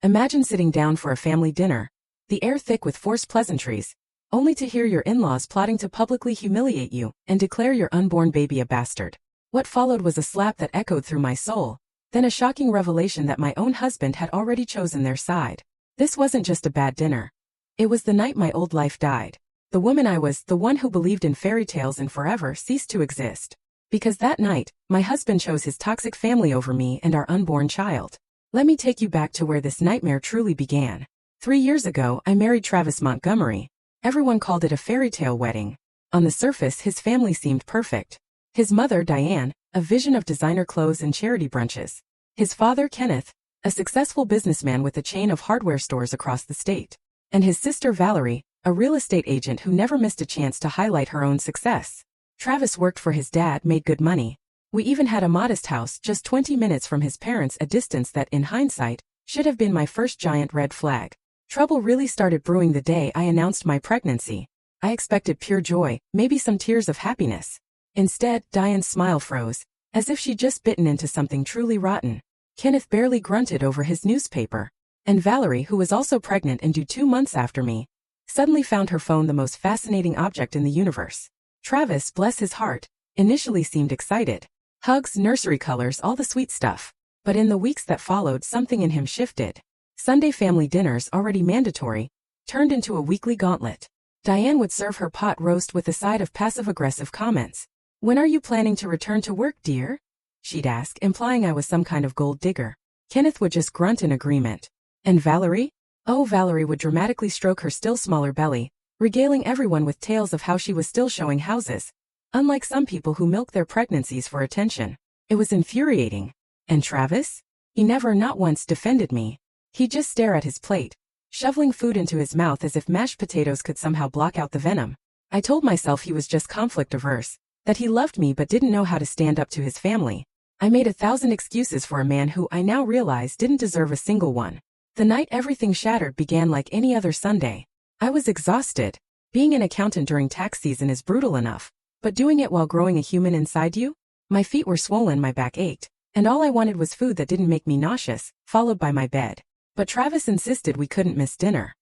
Imagine sitting down for a family dinner, the air thick with forced pleasantries, only to hear your in-laws plotting to publicly humiliate you and declare your unborn baby a bastard. What followed was a slap that echoed through my soul, then a shocking revelation that my own husband had already chosen their side. This wasn't just a bad dinner. It was the night my old life died. The woman I was, the one who believed in fairy tales and forever, ceased to exist. Because that night, my husband chose his toxic family over me and our unborn child. Let me take you back to where this nightmare truly began. 3 years ago, I married Travis Montgomery. Everyone called it a fairy tale wedding. On the surface, his family seemed perfect. His mother, Diane, a vision of designer clothes and charity brunches. His father, Kenneth, a successful businessman with a chain of hardware stores across the state. And his sister, Valerie, a real estate agent who never missed a chance to highlight her own success. Travis worked for his dad, made good money. We even had a modest house just 20 minutes from his parents, a distance that, in hindsight, should have been my first giant red flag. Trouble really started brewing the day I announced my pregnancy. I expected pure joy, maybe some tears of happiness. Instead, Diane's smile froze, as if she'd just bitten into something truly rotten. Kenneth barely grunted over his newspaper. And Valerie, who was also pregnant and due 2 months after me, suddenly found her phone the most fascinating object in the universe. Travis, bless his heart, initially seemed excited. Hugs, nursery colors, all the sweet stuff. But in the weeks that followed, something in him shifted. Sunday family dinners, already mandatory, turned into a weekly gauntlet. Diane would serve her pot roast with a side of passive-aggressive comments. "When are you planning to return to work, dear?" she'd ask, implying I was some kind of gold digger. Kenneth would just grunt in agreement. And Valerie? Oh, Valerie would dramatically stroke her still smaller belly, regaling everyone with tales of how she was still showing houses. Unlike some people who milk their pregnancies for attention. It was infuriating. And Travis? He never, not once, defended me. He'd just stare at his plate, shoveling food into his mouth as if mashed potatoes could somehow block out the venom. I told myself he was just conflict-averse, that he loved me but didn't know how to stand up to his family. I made 1,000 excuses for a man who I now realize didn't deserve a single one. The night everything shattered began like any other Sunday. I was exhausted. Being an accountant during tax season is brutal enough, but doing it while growing a human inside you? My feet were swollen, my back ached, and all I wanted was food that didn't make me nauseous, followed by my bed. But Travis insisted we couldn't miss dinner.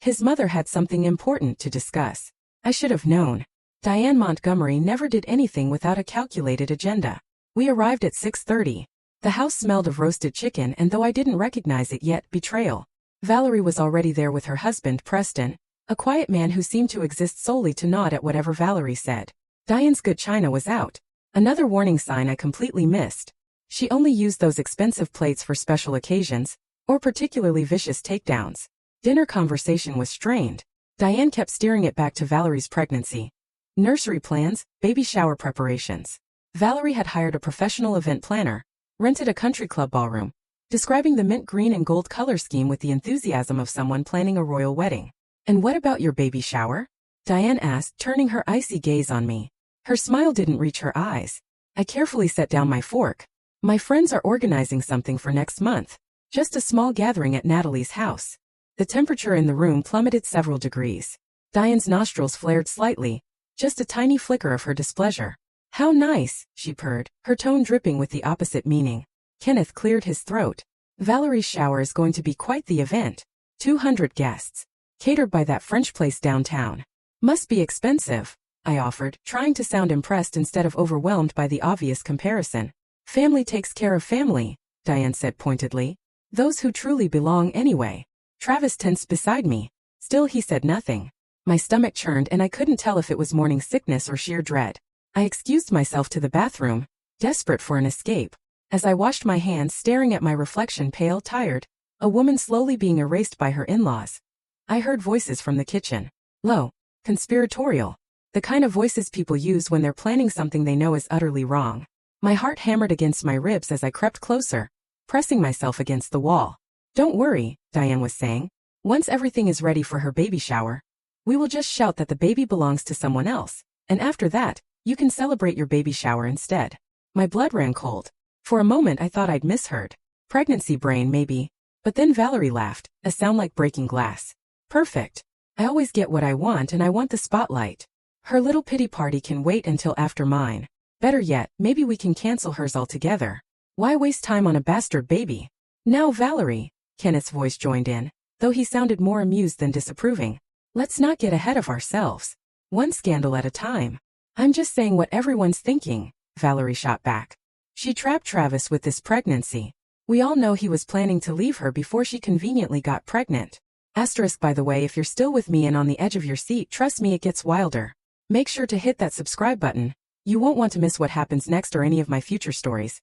His mother had something important to discuss. I should have known. Diane Montgomery never did anything without a calculated agenda. We arrived at 6:30. The house smelled of roasted chicken, and though I didn't recognize it yet, betrayal. Valerie was already there with her husband, Preston, a quiet man who seemed to exist solely to nod at whatever Valerie said. Diane's good china was out. Another warning sign I completely missed. She only used those expensive plates for special occasions, or particularly vicious takedowns. Dinner conversation was strained. Diane kept steering it back to Valerie's pregnancy. Nursery plans, baby shower preparations. Valerie had hired a professional event planner, rented a country club ballroom, describing the mint green and gold color scheme with the enthusiasm of someone planning a royal wedding. "And what about your baby shower?" Diane asked, turning her icy gaze on me. Her smile didn't reach her eyes. I carefully set down my fork. "My friends are organizing something for next month. Just a small gathering at Natalie's house." The temperature in the room plummeted several degrees. Diane's nostrils flared slightly, just a tiny flicker of her displeasure. "How nice," she purred, her tone dripping with the opposite meaning. Kenneth cleared his throat. "Valerie's shower is going to be quite the event. 200 guests. Catered by that French place downtown. Must be expensive," I offered, trying to sound impressed instead of overwhelmed by the obvious comparison. "Family takes care of family," Diane said pointedly. "Those who truly belong anyway." Travis tensed beside me. Still he said nothing. My stomach churned and I couldn't tell if it was morning sickness or sheer dread. I excused myself to the bathroom, desperate for an escape. As I washed my hands staring at my reflection, pale, tired, a woman slowly being erased by her in-laws, I heard voices from the kitchen. Low, conspiratorial. The kind of voices people use when they're planning something they know is utterly wrong. My heart hammered against my ribs as I crept closer, pressing myself against the wall. "Don't worry," Diane was saying. "Once everything is ready for her baby shower, we will just shout that the baby belongs to someone else, and after that, you can celebrate your baby shower instead." My blood ran cold. For a moment I thought I'd misheard. Pregnancy brain, maybe. But then Valerie laughed, a sound like breaking glass. "Perfect. I always get what I want, and I want the spotlight. Her little pity party can wait until after mine. Better yet, maybe we can cancel hers altogether. Why waste time on a bastard baby?" "Now Valerie," Kenneth's voice joined in, though he sounded more amused than disapproving. Let's not get ahead of ourselves. One scandal at a time. I'm just saying what everyone's thinking, Valerie shot back. She trapped Travis with this pregnancy. We all know he was planning to leave her before she conveniently got pregnant. Asterisk, by the way, if you're still with me and on the edge of your seat, trust me, it gets wilder. Make sure to hit that subscribe button. You won't want to miss what happens next or any of my future stories.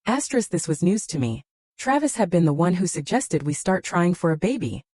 Asterisk, this was news to me. Travis had been the one who suggested we start trying for a baby.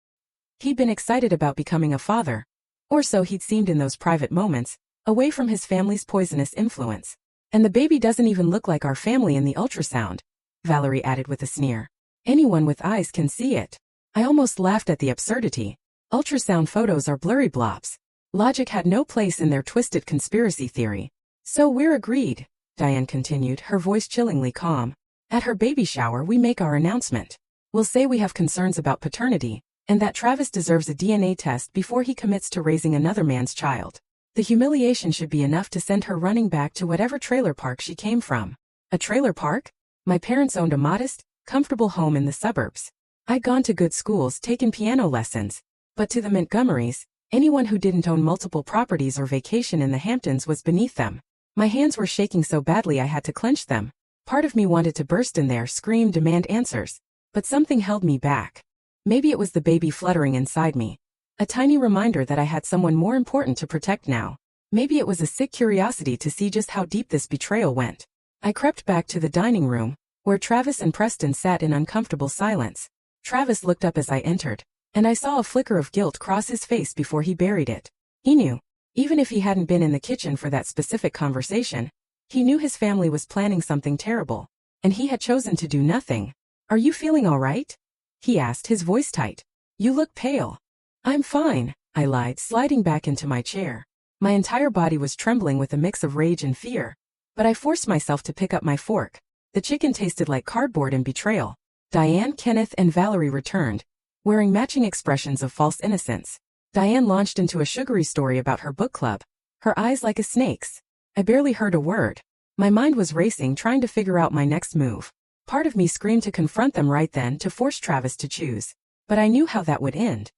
He'd been excited about becoming a father. Or so he'd seemed in those private moments, away from his family's poisonous influence. And the baby doesn't even look like our family in the ultrasound, Valerie added with a sneer. Anyone with eyes can see it. I almost laughed at the absurdity. Ultrasound photos are blurry blobs. Logic had no place in their twisted conspiracy theory. So we're agreed, Diane continued, her voice chillingly calm. At her baby shower we make our announcement. We'll say we have concerns about paternity, and that Travis deserves a DNA test before he commits to raising another man's child. The humiliation should be enough to send her running back to whatever trailer park she came from. A trailer park? My parents owned a modest, comfortable home in the suburbs. I'd gone to good schools, taken piano lessons. But to the Montgomerys, anyone who didn't own multiple properties or vacation in the Hamptons was beneath them. My hands were shaking so badly I had to clench them. Part of me wanted to burst in there, scream, demand answers. But something held me back. Maybe it was the baby fluttering inside me. A tiny reminder that I had someone more important to protect now. Maybe it was a sick curiosity to see just how deep this betrayal went. I crept back to the dining room, where Travis and Preston sat in uncomfortable silence. Travis looked up as I entered, and I saw a flicker of guilt cross his face before he buried it. He knew. Even if he hadn't been in the kitchen for that specific conversation, he knew his family was planning something terrible, and he had chosen to do nothing. Are you feeling all right? He asked, his voice tight. You look pale. I'm fine, I lied, sliding back into my chair. My entire body was trembling with a mix of rage and fear. But I forced myself to pick up my fork. The chicken tasted like cardboard and betrayal. Diane, Kenneth, and Valerie returned, wearing matching expressions of false innocence. Diane launched into a sugary story about her book club, her eyes like a snake's. I barely heard a word. My mind was racing, trying to figure out my next move. Part of me screamed to confront them right then, to force Travis to choose. But I knew how that would end.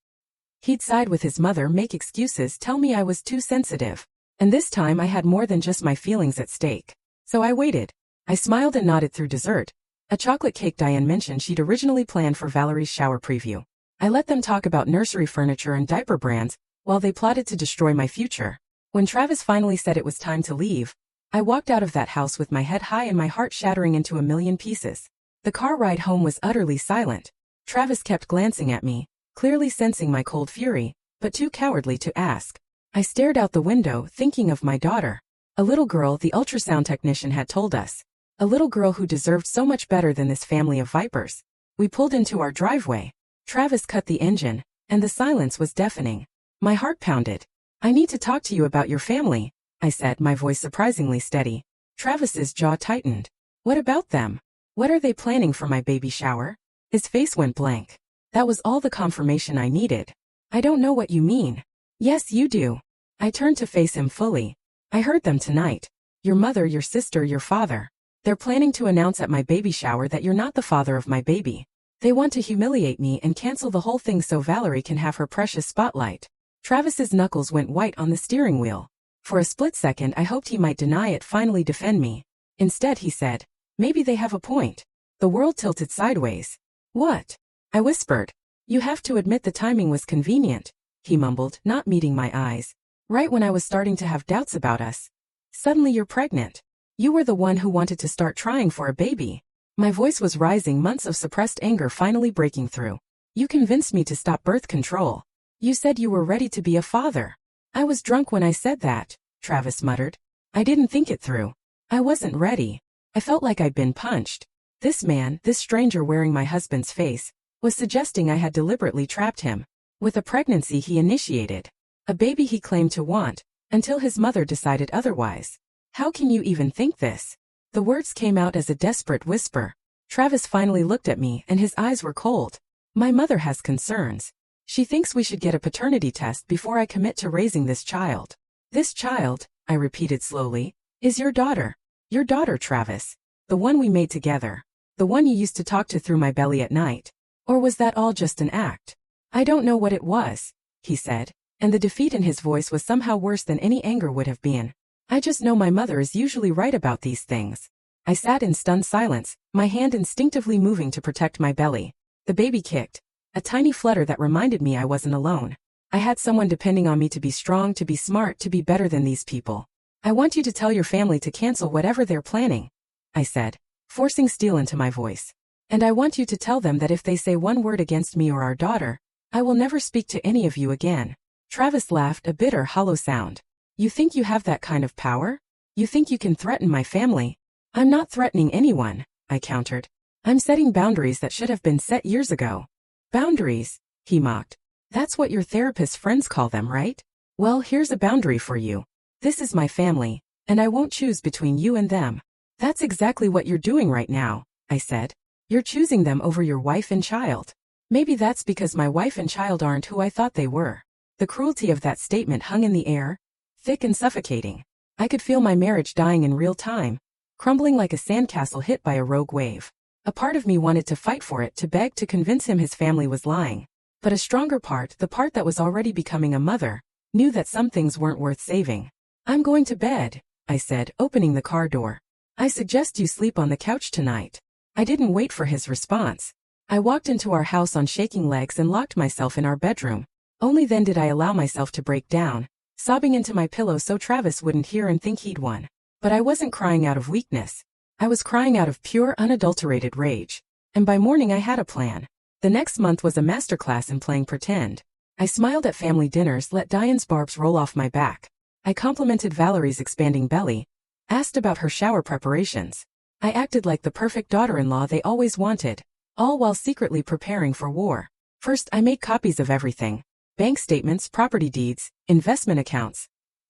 He'd side with his mother, make excuses, tell me I was too sensitive. And this time I had more than just my feelings at stake. So I waited. I smiled and nodded through dessert. A chocolate cake Diane mentioned she'd originally planned for Valerie's shower preview. I let them talk about nursery furniture and diaper brands, while they plotted to destroy my future. When Travis finally said it was time to leave, I walked out of that house with my head high and my heart shattering into a million pieces. The car ride home was utterly silent. Travis kept glancing at me, clearly sensing my cold fury, but too cowardly to ask. I stared out the window, thinking of my daughter. A little girl, the ultrasound technician had told us. A little girl who deserved so much better than this family of vipers. We pulled into our driveway. Travis cut the engine, and the silence was deafening. My heart pounded. I need to talk to you about your family, I said, my voice surprisingly steady. Travis's jaw tightened. What about them? What are they planning for my baby shower? His face went blank. That was all the confirmation I needed. I don't know what you mean. Yes, you do. I turned to face him fully. I heard them tonight. Your mother, your sister, your father. They're planning to announce at my baby shower that you're not the father of my baby. They want to humiliate me and cancel the whole thing so Valerie can have her precious spotlight. Travis's knuckles went white on the steering wheel. For a split second I hoped he might deny it, finally defend me. Instead he said, maybe they have a point. The world tilted sideways. What? I whispered. You have to admit the timing was convenient, he mumbled, not meeting my eyes. Right when I was starting to have doubts about us. Suddenly you're pregnant. You were the one who wanted to start trying for a baby. My voice was rising, months of suppressed anger finally breaking through. You convinced me to stop birth control. You said you were ready to be a father. I was drunk when I said that, Travis muttered. I didn't think it through. I wasn't ready. I felt like I'd been punched. This man, this stranger wearing my husband's face, was suggesting I had deliberately trapped him. With a pregnancy he initiated. A baby he claimed to want, until his mother decided otherwise. How can you even think this? The words came out as a desperate whisper. Travis finally looked at me and his eyes were cold. My mother has concerns. She thinks we should get a paternity test before I commit to raising this child. This child, I repeated slowly, is your daughter. Your daughter, Travis. The one we made together. The one you used to talk to through my belly at night. Or was that all just an act? I don't know what it was, he said, and the defeat in his voice was somehow worse than any anger would have been. I just know my mother is usually right about these things. I sat in stunned silence, my hand instinctively moving to protect my belly. The baby kicked, a tiny flutter that reminded me I wasn't alone. I had someone depending on me to be strong, to be smart, to be better than these people. I want you to tell your family to cancel whatever they're planning, I said, forcing steel into my voice. And I want you to tell them that if they say one word against me or our daughter, I will never speak to any of you again. Travis laughed, a bitter, hollow sound. You think you have that kind of power? You think you can threaten my family? I'm not threatening anyone, I countered. I'm setting boundaries that should have been set years ago. Boundaries, he mocked. That's what your therapist friends call them, right? Well, here's a boundary for you. This is my family, and I won't choose between you and them. That's exactly what you're doing right now, I said. You're choosing them over your wife and child. Maybe that's because my wife and child aren't who I thought they were. The cruelty of that statement hung in the air, thick and suffocating. I could feel my marriage dying in real time, crumbling like a sandcastle hit by a rogue wave. A part of me wanted to fight for it, to beg, to convince him his family was lying. But a stronger part, the part that was already becoming a mother, knew that some things weren't worth saving. I'm going to bed, I said, opening the car door. I suggest you sleep on the couch tonight. I didn't wait for his response. I walked into our house on shaking legs and locked myself in our bedroom. Only then did I allow myself to break down, sobbing into my pillow so Travis wouldn't hear and think he'd won. But I wasn't crying out of weakness. I was crying out of pure, unadulterated rage. And by morning I had a plan. The next month was a masterclass in playing pretend. I smiled at family dinners, let Diane's barbs roll off my back. I complimented Valerie's expanding belly, asked about her shower preparations. I acted like the perfect daughter-in-law they always wanted, all while secretly preparing for war. First, I made copies of everything. Bank statements, property deeds, investment accounts.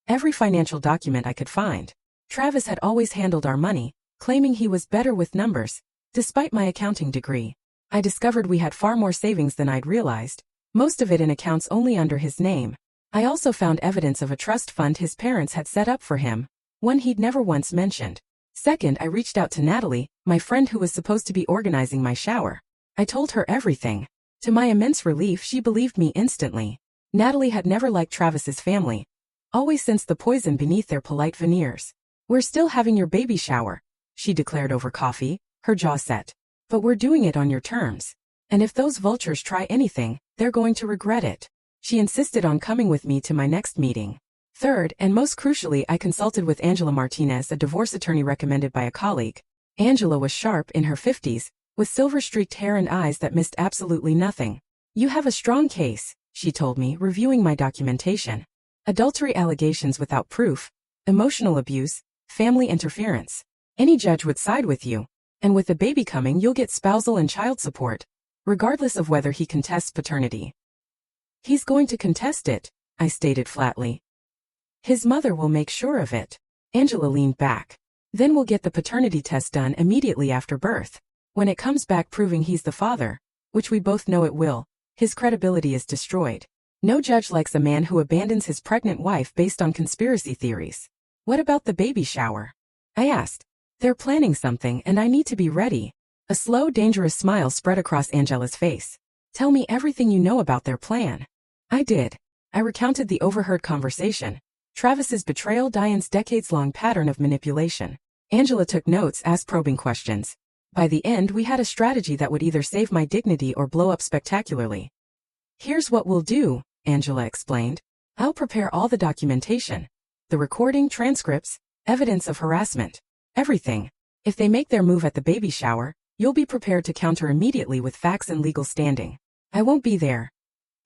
Every financial document I could find. Travis had always handled our money, claiming he was better with numbers, despite my accounting degree. I discovered we had far more savings than I'd realized, most of it in accounts only under his name. I also found evidence of a trust fund his parents had set up for him, one he'd never once mentioned. Second, I reached out to Natalie, my friend who was supposed to be organizing my shower. I told her everything. To my immense relief, she believed me instantly. Natalie had never liked Travis's family, always sensed the poison beneath their polite veneers. We're still having your baby shower, she declared over coffee, her jaw set. But we're doing it on your terms. And if those vultures try anything, they're going to regret it. She insisted on coming with me to my next meeting. Third, and most crucially, I consulted with Angela Martinez, a divorce attorney recommended by a colleague. Angela was sharp, in her 50s, with silver-streaked hair and eyes that missed absolutely nothing. You have a strong case, she told me, reviewing my documentation. Adultery allegations without proof, emotional abuse, family interference. Any judge would side with you. And with the baby coming, you'll get spousal and child support, regardless of whether he contests paternity. He's going to contest it, I stated flatly. His mother will make sure of it. Angela leaned back. Then we'll get the paternity test done immediately after birth. When it comes back proving he's the father, which we both know it will, his credibility is destroyed. No judge likes a man who abandons his pregnant wife based on conspiracy theories. What about the baby shower? I asked. They're planning something and I need to be ready. A slow, dangerous smile spread across Angela's face. Tell me everything you know about their plan. I did. I recounted the overheard conversation. Travis's betrayal, Diane's decades-long pattern of manipulation. Angela took notes, asked probing questions. By the end, we had a strategy that would either save my dignity or blow up spectacularly. Here's what we'll do, Angela explained. I'll prepare all the documentation. The recording, transcripts, evidence of harassment. Everything. If they make their move at the baby shower, you'll be prepared to counter immediately with facts and legal standing. I won't be there.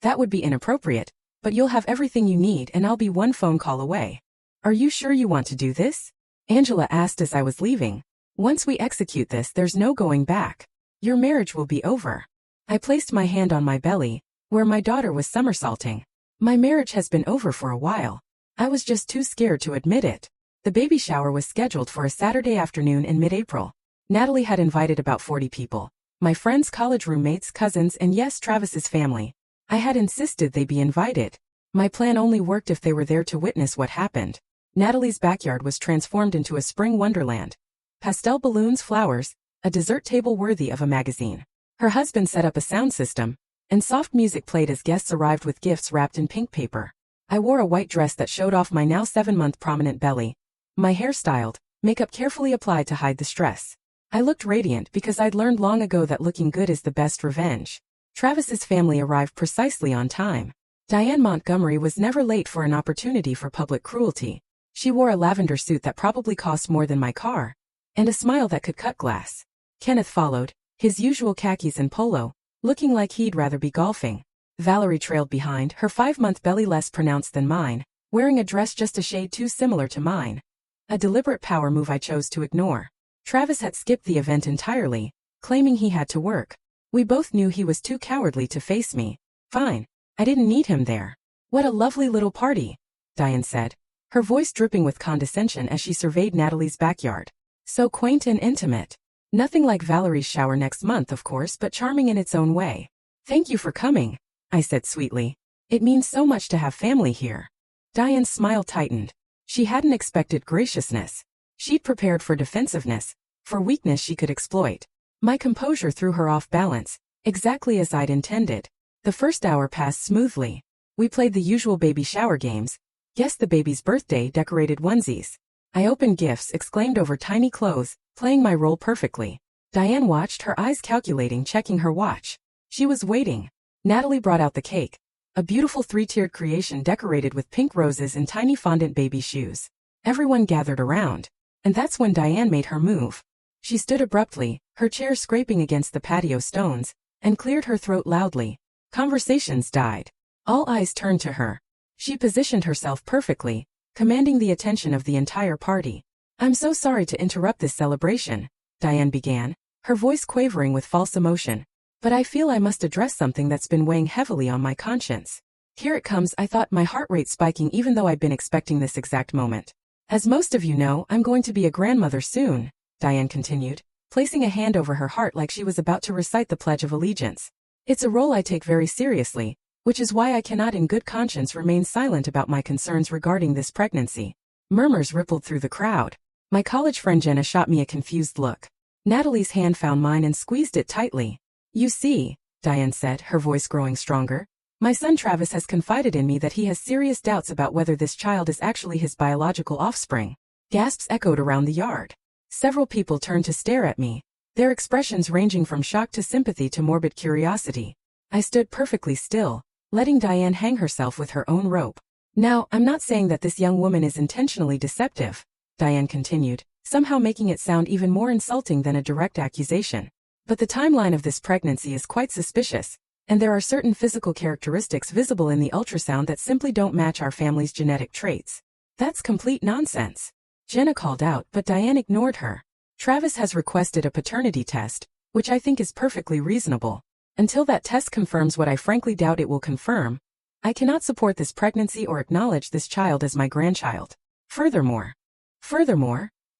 That would be inappropriate, but you'll have everything you need and I'll be one phone call away. Are you sure you want to do this? Angela asked as I was leaving. Once we execute this, there's no going back. Your marriage will be over. I placed my hand on my belly, where my daughter was somersaulting. My marriage has been over for a while. I was just too scared to admit it. The baby shower was scheduled for a Saturday afternoon in mid-April. Natalie had invited about 40 people. My friends, college roommates, cousins, and yes, Travis's family. I had insisted they be invited. My plan only worked if they were there to witness what happened. Natalie's backyard was transformed into a spring wonderland. Pastel balloons, flowers, a dessert table worthy of a magazine. Her husband set up a sound system, and soft music played as guests arrived with gifts wrapped in pink paper. I wore a white dress that showed off my now 7-month prominent belly. My hair styled, makeup carefully applied to hide the stress. I looked radiant because I'd learned long ago that looking good is the best revenge. Travis's family arrived precisely on time. Diane Montgomery was never late for an opportunity for public cruelty. She wore a lavender suit that probably cost more than my car, and a smile that could cut glass. Kenneth followed, his usual khakis and polo, looking like he'd rather be golfing. Valerie trailed behind, her 5-month belly less pronounced than mine, wearing a dress just a shade too similar to mine. A deliberate power move I chose to ignore. Travis had skipped the event entirely, claiming he had to work. We both knew he was too cowardly to face me. Fine. I didn't need him there. What a lovely little party, Diane said, her voice dripping with condescension as she surveyed Natalie's backyard. So quaint and intimate. Nothing like Valerie's shower next month, of course, but charming in its own way. Thank you for coming, I said sweetly. It means so much to have family here. Diane's smile tightened. She hadn't expected graciousness. She'd prepared for defensiveness, for weakness she could exploit. My composure threw her off balance, exactly as I'd intended. The first hour passed smoothly. We played the usual baby shower games, guessed the baby's birthday, decorated onesies. I opened gifts, exclaimed over tiny clothes, playing my role perfectly. Diane watched, her eyes calculating, checking her watch. She was waiting. Natalie brought out the cake, a beautiful 3-tiered creation decorated with pink roses and tiny fondant baby shoes. Everyone gathered around, and that's when Diane made her move. She stood abruptly, her chair scraping against the patio stones, and cleared her throat loudly. Conversations died. All eyes turned to her. She positioned herself perfectly, commanding the attention of the entire party. I'm so sorry to interrupt this celebration, Diane began, her voice quavering with false emotion. But I feel I must address something that's been weighing heavily on my conscience. Here it comes, I thought, my heart rate spiking even though I'd been expecting this exact moment. As most of you know, I'm going to be a grandmother soon, Diane continued, placing a hand over her heart like she was about to recite the Pledge of Allegiance. It's a role I take very seriously, which is why I cannot in good conscience remain silent about my concerns regarding this pregnancy. Murmurs rippled through the crowd. My college friend Jenna shot me a confused look. Natalie's hand found mine and squeezed it tightly. You see, Diane said, her voice growing stronger, my son Travis has confided in me that he has serious doubts about whether this child is actually his biological offspring. Gasps echoed around the yard. Several people turned to stare at me, their expressions ranging from shock to sympathy to morbid curiosity. I stood perfectly still, letting Diane hang herself with her own rope. Now, I'm not saying that this young woman is intentionally deceptive, Diane continued, somehow making it sound even more insulting than a direct accusation. But the timeline of this pregnancy is quite suspicious, and there are certain physical characteristics visible in the ultrasound that simply don't match our family's genetic traits. That's complete nonsense. Jenna called out, but Diane ignored her. Travis has requested a paternity test, which I think is perfectly reasonable. Until that test confirms what I frankly doubt it will confirm, I cannot support this pregnancy or acknowledge this child as my grandchild. Furthermore,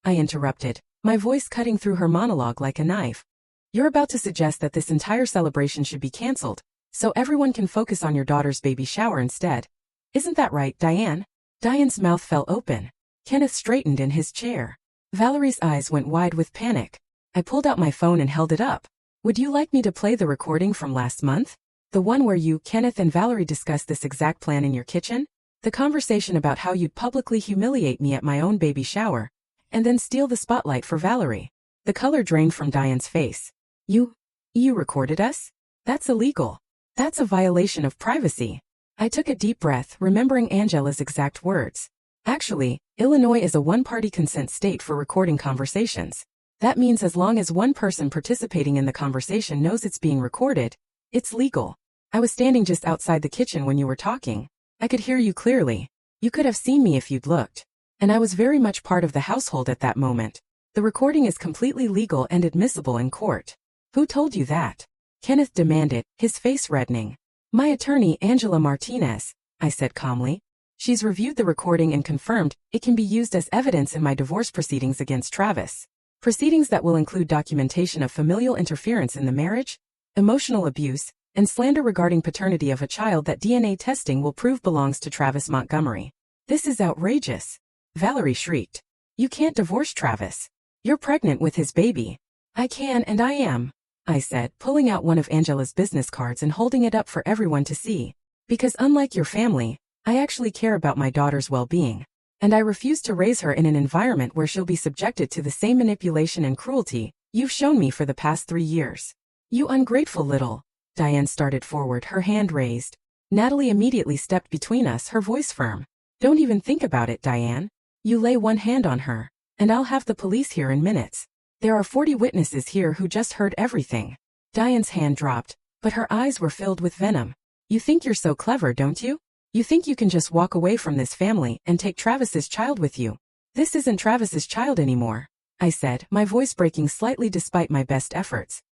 I interrupted, my voice cutting through her monologue like a knife. You're about to suggest that this entire celebration should be cancelled, so everyone can focus on your daughter's baby shower instead. Isn't that right, Diane? Diane's mouth fell open. Kenneth straightened in his chair. Valerie's eyes went wide with panic. I pulled out my phone and held it up. Would you like me to play the recording from last month? The one where you, Kenneth, and Valerie discussed this exact plan in your kitchen? The conversation about how you'd publicly humiliate me at my own baby shower, and then steal the spotlight for Valerie. The color drained from Diane's face. You recorded us? That's illegal. That's a violation of privacy. I took a deep breath, remembering Angela's exact words. Actually, Illinois is a one-party consent state for recording conversations. That means as long as one person participating in the conversation knows it's being recorded, it's legal. I was standing just outside the kitchen when you were talking. I could hear you clearly. You could have seen me if you'd looked. And I was very much part of the household at that moment. The recording is completely legal and admissible in court. Who told you that? Kenneth demanded, his face reddening. My attorney, Angela Martinez, I said calmly. She's reviewed the recording and confirmed it can be used as evidence in my divorce proceedings against Travis. Proceedings that will include documentation of familial interference in the marriage, emotional abuse, and slander regarding paternity of a child that DNA testing will prove belongs to Travis Montgomery. This is outrageous. Valerie shrieked. You can't divorce Travis. You're pregnant with his baby. I can and I am. I said, pulling out one of Angela's business cards and holding it up for everyone to see. Because unlike your family, I actually care about my daughter's well-being. And I refuse to raise her in an environment where she'll be subjected to the same manipulation and cruelty you've shown me for the past 3 years. You ungrateful little. Diane started forward, her hand raised. Natalie immediately stepped between us, her voice firm. Don't even think about it, Diane. You lay one hand on her, and I'll have the police here in minutes. There are 40 witnesses here who just heard everything. Diane's hand dropped, but her eyes were filled with venom. You think you're so clever, don't you? You think you can just walk away from this family and take Travis's child with you. This isn't Travis's child anymore, I said, my voice breaking slightly despite my best efforts.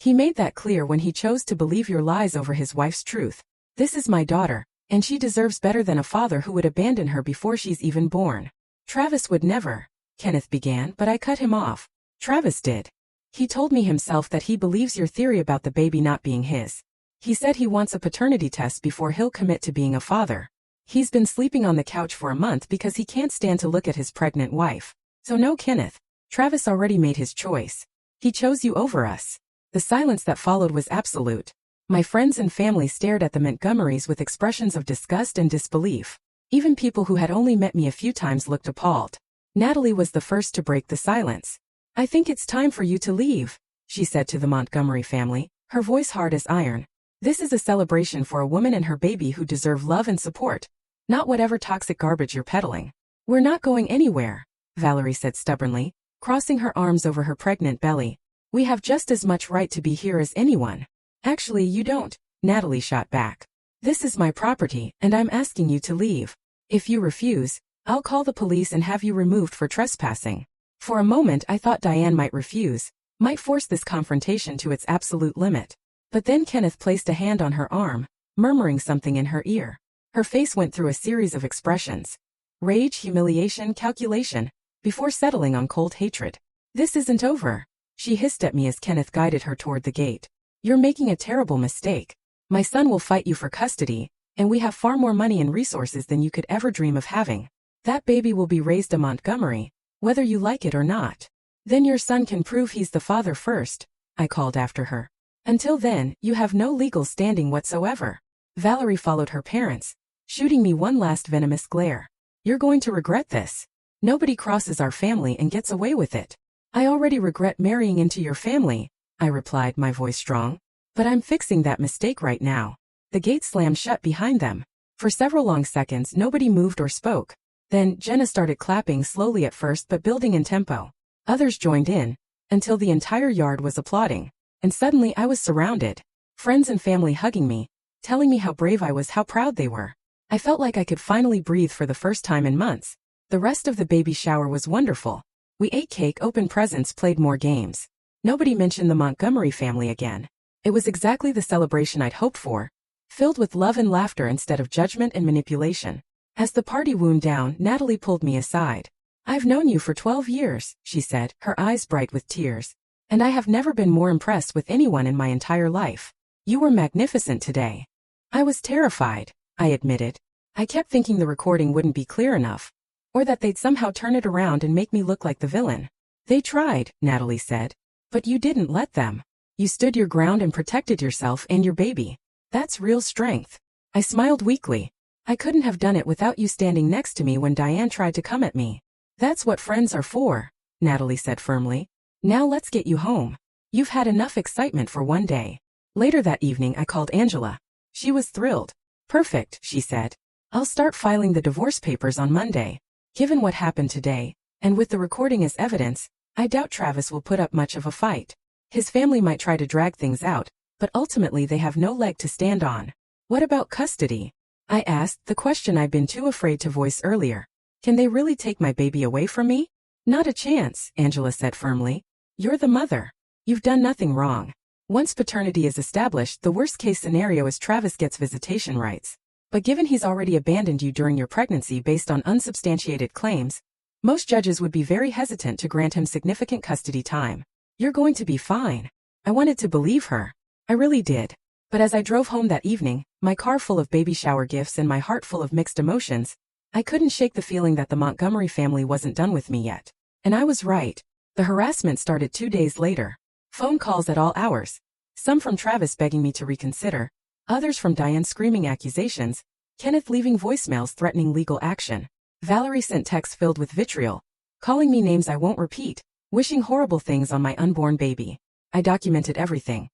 He made that clear when he chose to believe your lies over his wife's truth. This is my daughter, and she deserves better than a father who would abandon her before she's even born. Travis would never, Kenneth began, but I cut him off. Travis did. He told me himself that he believes your theory about the baby not being his. He said he wants a paternity test before he'll commit to being a father. He's been sleeping on the couch for a month because he can't stand to look at his pregnant wife. So no, Kenneth. Travis already made his choice. He chose you over us. The silence that followed was absolute. My friends and family stared at the Montgomerys with expressions of disgust and disbelief. Even people who had only met me a few times looked appalled. Natalie was the first to break the silence. I think it's time for you to leave, she said to the Montgomery family, her voice hard as iron. This is a celebration for a woman and her baby who deserve love and support, not whatever toxic garbage you're peddling. We're not going anywhere, Valerie said stubbornly, crossing her arms over her pregnant belly. We have just as much right to be here as anyone. Actually, you don't, Natalie shot back. This is my property, and I'm asking you to leave. If you refuse, I'll call the police and have you removed for trespassing. For a moment I thought Diane might refuse, might force this confrontation to its absolute limit. But then Kenneth placed a hand on her arm, murmuring something in her ear. Her face went through a series of expressions. Rage, humiliation, calculation, before settling on cold hatred. This isn't over, she hissed at me as Kenneth guided her toward the gate. You're making a terrible mistake. My son will fight you for custody, and we have far more money and resources than you could ever dream of having. That baby will be raised a Montgomery, whether you like it or not. Then your son can prove he's the father first, I called after her. Until then, you have no legal standing whatsoever. Valerie followed her parents, shooting me one last venomous glare. You're going to regret this. Nobody crosses our family and gets away with it. I already regret marrying into your family, I replied, my voice strong. But I'm fixing that mistake right now. The gate slammed shut behind them. For several long seconds nobody moved or spoke. Then Jenna started clapping, slowly at first but building in tempo. Others joined in, until the entire yard was applauding. And suddenly I was surrounded. Friends and family hugging me, telling me how brave I was, how proud they were. I felt like I could finally breathe for the first time in months. The rest of the baby shower was wonderful. We ate cake, opened presents, played more games. Nobody mentioned the Montgomery family again. It was exactly the celebration I'd hoped for, filled with love and laughter instead of judgment and manipulation. As the party wound down, Natalie pulled me aside. I've known you for 12 years, she said, her eyes bright with tears. And I have never been more impressed with anyone in my entire life. You were magnificent today. I was terrified, I admitted. I kept thinking the recording wouldn't be clear enough, or that they'd somehow turn it around and make me look like the villain. They tried, Natalie said. But you didn't let them. You stood your ground and protected yourself and your baby. That's real strength. I smiled weakly. I couldn't have done it without you standing next to me when Diane tried to come at me. That's what friends are for, Natalie said firmly. Now let's get you home. You've had enough excitement for one day. Later that evening I called Angela. She was thrilled. Perfect, she said. I'll start filing the divorce papers on Monday. Given what happened today, and with the recording as evidence, I doubt Travis will put up much of a fight. His family might try to drag things out, but ultimately they have no leg to stand on. What about custody? I asked, the question I'd been too afraid to voice earlier. Can they really take my baby away from me? Not a chance, Angela said firmly. You're the mother. You've done nothing wrong. Once paternity is established, the worst-case scenario is Travis gets visitation rights. But given he's already abandoned you during your pregnancy based on unsubstantiated claims, most judges would be very hesitant to grant him significant custody time. You're going to be fine. I wanted to believe her. I really did. But as I drove home that evening, my car full of baby shower gifts and my heart full of mixed emotions, I couldn't shake the feeling that the Montgomery family wasn't done with me yet. And I was right. The harassment started 2 days later. Phone calls at all hours. Some from Travis begging me to reconsider, others from Diane screaming accusations, Kenneth leaving voicemails threatening legal action. Valerie sent texts filled with vitriol, calling me names I won't repeat, wishing horrible things on my unborn baby. I documented everything.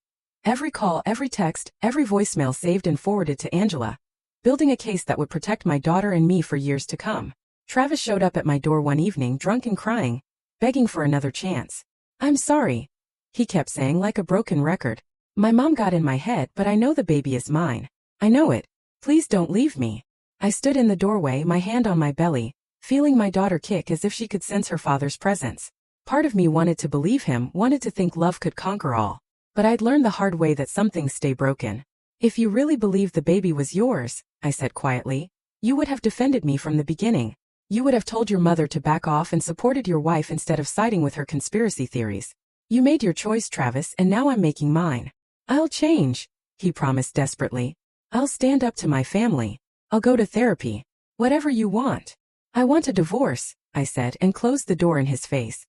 Every call, every text, every voicemail saved and forwarded to Angela, building a case that would protect my daughter and me for years to come. Travis showed up at my door one evening drunk and crying, begging for another chance. "I'm sorry," he kept saying like a broken record. "My mom got in my head, but I know the baby is mine. I know it. Please don't leave me." I stood in the doorway, my hand on my belly, feeling my daughter kick as if she could sense her father's presence. Part of me wanted to believe him, wanted to think love could conquer all. But I'd learned the hard way that some things stay broken. "If you really believed the baby was yours," I said quietly, "you would have defended me from the beginning. You would have told your mother to back off and supported your wife instead of siding with her conspiracy theories. You made your choice, Travis, and now I'm making mine." "I'll change," he promised desperately. "I'll stand up to my family. I'll go to therapy. Whatever you want." "I want a divorce," I said and closed the door in his face.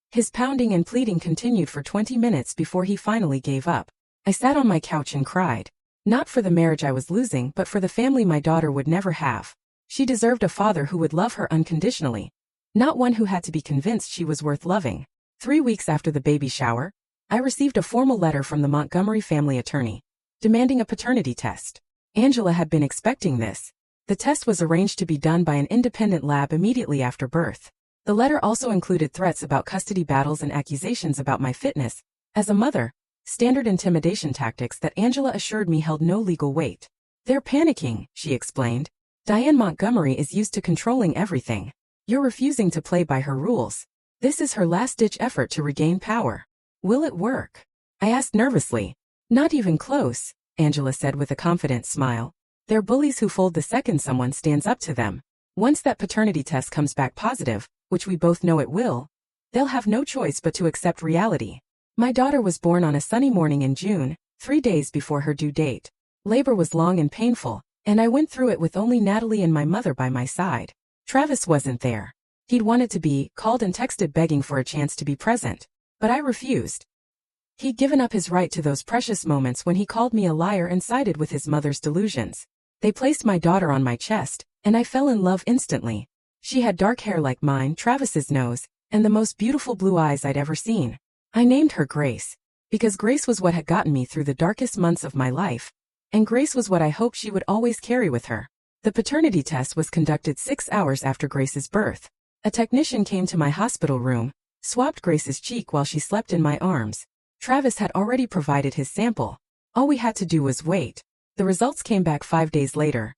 His pounding and pleading continued for 20 minutes before he finally gave up. I sat on my couch and cried. Not for the marriage I was losing, but for the family my daughter would never have. She deserved a father who would love her unconditionally, not one who had to be convinced she was worth loving. 3 weeks after the baby shower, I received a formal letter from the Montgomery family attorney, demanding a paternity test. Angela had been expecting this. The test was arranged to be done by an independent lab immediately after birth. The letter also included threats about custody battles and accusations about my fitness as a mother, standard intimidation tactics that Angela assured me held no legal weight. "They're panicking," she explained. "Diane Montgomery is used to controlling everything. You're refusing to play by her rules. This is her last-ditch effort to regain power. Will it work?" I asked nervously. "Not even close," Angela said with a confident smile. "They're bullies who fold the second someone stands up to them. Once that paternity test comes back positive, which we both know it will, they'll have no choice but to accept reality." My daughter was born on a sunny morning in June, 3 days before her due date. Labor was long and painful, and I went through it with only Natalie and my mother by my side. Travis wasn't there. He'd wanted to be, called and texted begging for a chance to be present, but I refused. He'd given up his right to those precious moments when he called me a liar and sided with his mother's delusions. They placed my daughter on my chest, and I fell in love instantly. She had dark hair like mine, Travis's nose, and the most beautiful blue eyes I'd ever seen. I named her Grace, because Grace was what had gotten me through the darkest months of my life, and Grace was what I hoped she would always carry with her. The paternity test was conducted 6 hours after Grace's birth. A technician came to my hospital room, swabbed Grace's cheek while she slept in my arms. Travis had already provided his sample. All we had to do was wait. The results came back 5 days later.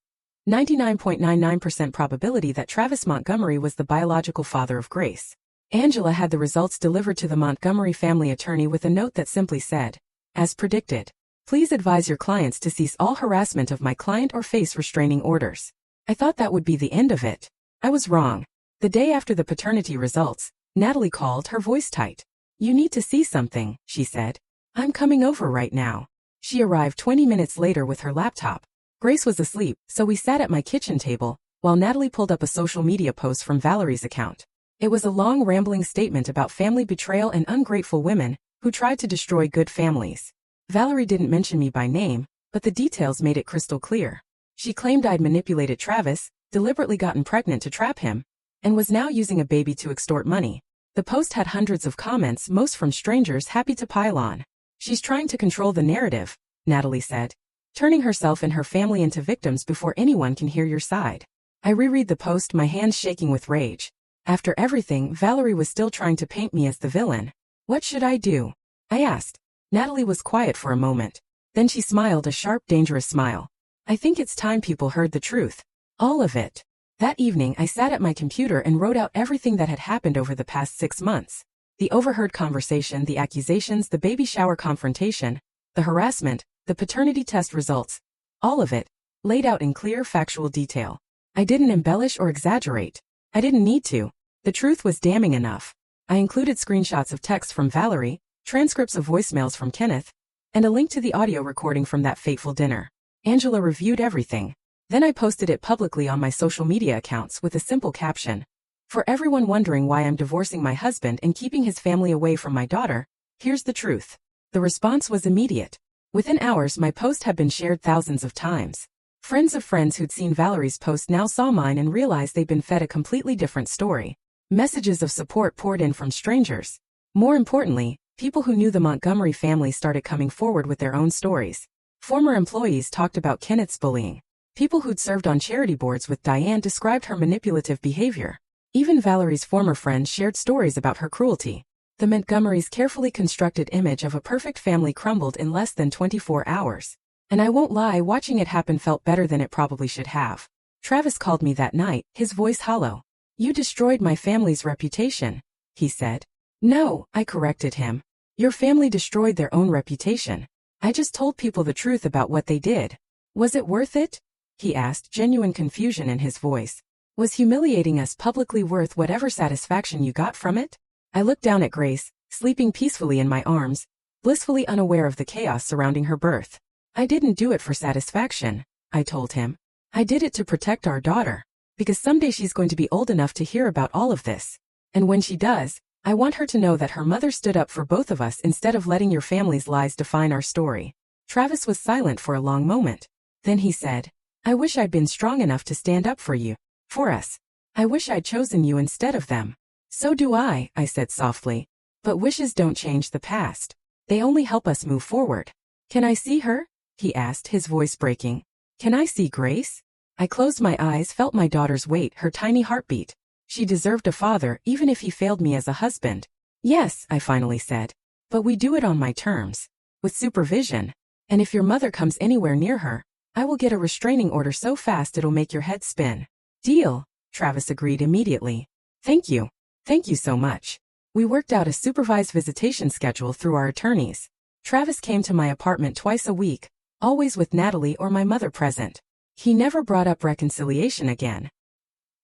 99.99% probability that Travis Montgomery was the biological father of Grace. Angela had the results delivered to the Montgomery family attorney with a note that simply said, "As predicted, please advise your clients to cease all harassment of my client or face restraining orders." I thought that would be the end of it. I was wrong. The day after the paternity results, Natalie called, her voice tight. "You need to see something," she said. "I'm coming over right now." She arrived 20 minutes later with her laptop. Grace was asleep, so we sat at my kitchen table, while Natalie pulled up a social media post from Valerie's account. It was a long rambling statement about family betrayal and ungrateful women who tried to destroy good families. Valerie didn't mention me by name, but the details made it crystal clear. She claimed I'd manipulated Travis, deliberately gotten pregnant to trap him, and was now using a baby to extort money. The post had hundreds of comments, most from strangers happy to pile on. "She's trying to control the narrative," Natalie said, "turning herself and her family into victims before anyone can hear your side." I reread the post, my hands shaking with rage. After everything, Valerie was still trying to paint me as the villain. "What should I do?" I asked. Natalie was quiet for a moment. Then she smiled, a sharp, dangerous smile. "I think it's time people heard the truth. All of it." That evening, I sat at my computer and wrote out everything that had happened over the past 6 months. The overheard conversation, the accusations, the baby shower confrontation, the harassment, the paternity test results. All of it, laid out in clear, factual detail. I didn't embellish or exaggerate. I didn't need to. The truth was damning enough. I included screenshots of texts from Valerie, transcripts of voicemails from Kenneth, and a link to the audio recording from that fateful dinner. Angela reviewed everything. Then I posted it publicly on my social media accounts with a simple caption. "For everyone wondering why I'm divorcing my husband and keeping his family away from my daughter, Here's the truth. The response was immediate. Within hours, my post had been shared thousands of times. Friends of friends who'd seen Valerie's post now saw mine and realized they'd been fed a completely different story. Messages of support poured in from strangers. More importantly, people who knew the Montgomery family started coming forward with their own stories. Former employees talked about Kenneth's bullying. People who'd served on charity boards with Diane described her manipulative behavior. Even Valerie's former friends shared stories about her cruelty. The Montgomerys' carefully constructed image of a perfect family crumbled in less than 24 hours. And I won't lie, watching it happen felt better than it probably should have. Travis called me that night, his voice hollow. "You destroyed my family's reputation," he said. "No," I corrected him. "Your family destroyed their own reputation. I just told people the truth about what they did." "Was it worth it?" he asked, genuine confusion in his voice. "Was humiliating us publicly worth whatever satisfaction you got from it?" I looked down at Grace, sleeping peacefully in my arms, blissfully unaware of the chaos surrounding her birth. "I didn't do it for satisfaction," I told him. "I did it to protect our daughter. Because someday she's going to be old enough to hear about all of this. And when she does, I want her to know that her mother stood up for both of us instead of letting your family's lies define our story." Travis was silent for a long moment. Then he said, "I wish I'd been strong enough to stand up for you. For us. I wish I'd chosen you instead of them." "So do I," said softly. "But wishes don't change the past. They only help us move forward." "Can I see her?" he asked, his voice breaking. "Can I see Grace?" I closed my eyes, felt my daughter's weight, her tiny heartbeat. She deserved a father, even if he failed me as a husband. "Yes," I finally said. "But we do it on my terms. With supervision. And if your mother comes anywhere near her, I will get a restraining order so fast it'll make your head spin." "Deal," Travis agreed immediately. "Thank you. Thank you so much." We worked out a supervised visitation schedule through our attorneys. Travis came to my apartment twice a week, always with Natalie or my mother present. He never brought up reconciliation again.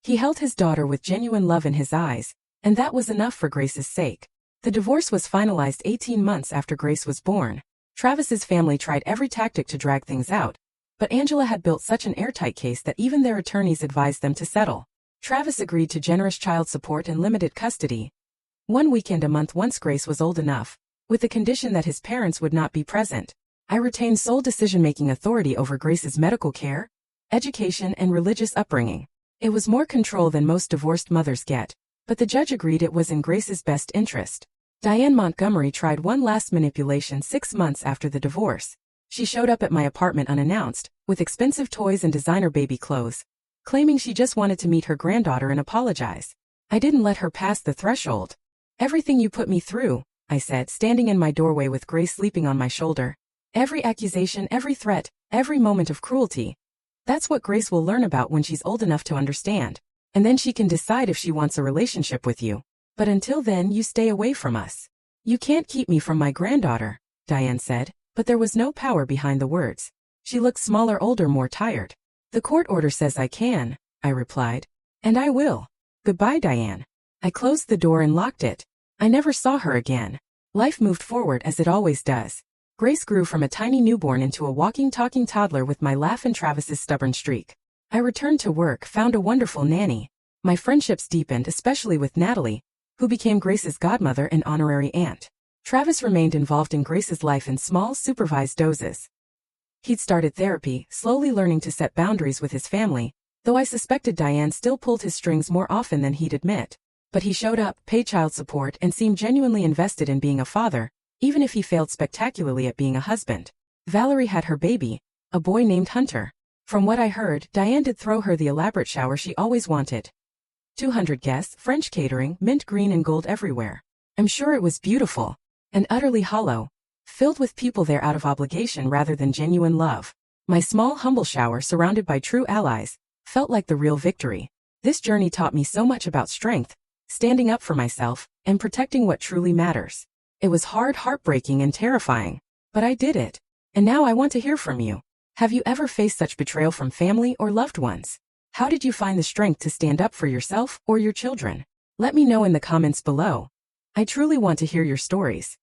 He held his daughter with genuine love in his eyes, and that was enough for Grace's sake. The divorce was finalized 18 months after Grace was born. Travis's family tried every tactic to drag things out, but Angela had built such an airtight case that even their attorneys advised them to settle. Travis agreed to generous child support and limited custody. One weekend a month once Grace was old enough, with the condition that his parents would not be present. I retained sole decision-making authority over Grace's medical care, education, and religious upbringing. It was more control than most divorced mothers get, but the judge agreed it was in Grace's best interest. Diane Montgomery tried one last manipulation 6 months after the divorce. She showed up at my apartment unannounced, with expensive toys and designer baby clothes, claiming she just wanted to meet her granddaughter and apologize. I didn't let her pass the threshold. "Everything you put me through," I said, standing in my doorway with Grace sleeping on my shoulder. "Every accusation, every threat, every moment of cruelty. That's what Grace will learn about when she's old enough to understand. And then she can decide if she wants a relationship with you. But until then, you stay away from us." "You can't keep me from my granddaughter," Diane said, but there was no power behind the words. She looked smaller, older, more tired. "The court order says I can," I replied. "And I will. Goodbye, Diane." I closed the door and locked it. I never saw her again. Life moved forward as it always does. Grace grew from a tiny newborn into a walking, talking toddler with my laugh and Travis's stubborn streak. I returned to work, found a wonderful nanny. My friendships deepened, especially with Natalie, who became Grace's godmother and honorary aunt. Travis remained involved in Grace's life in small, supervised doses. He'd started therapy, slowly learning to set boundaries with his family, though I suspected Diane still pulled his strings more often than he'd admit. But he showed up, paid child support, and seemed genuinely invested in being a father, even if he failed spectacularly at being a husband. Valerie had her baby, a boy named Hunter. From what I heard, Diane did throw her the elaborate shower she always wanted. 200 guests, French catering, mint green and gold everywhere. I'm sure it was beautiful. And utterly hollow. Filled with people there out of obligation rather than genuine love. My small, humble shower, surrounded by true allies, felt like the real victory. This journey taught me so much about strength, standing up for myself, and protecting what truly matters. It was hard, heartbreaking, and terrifying. But I did it. And now I want to hear from you. Have you ever faced such betrayal from family or loved ones? How did you find the strength to stand up for yourself or your children? Let me know in the comments below. I truly want to hear your stories.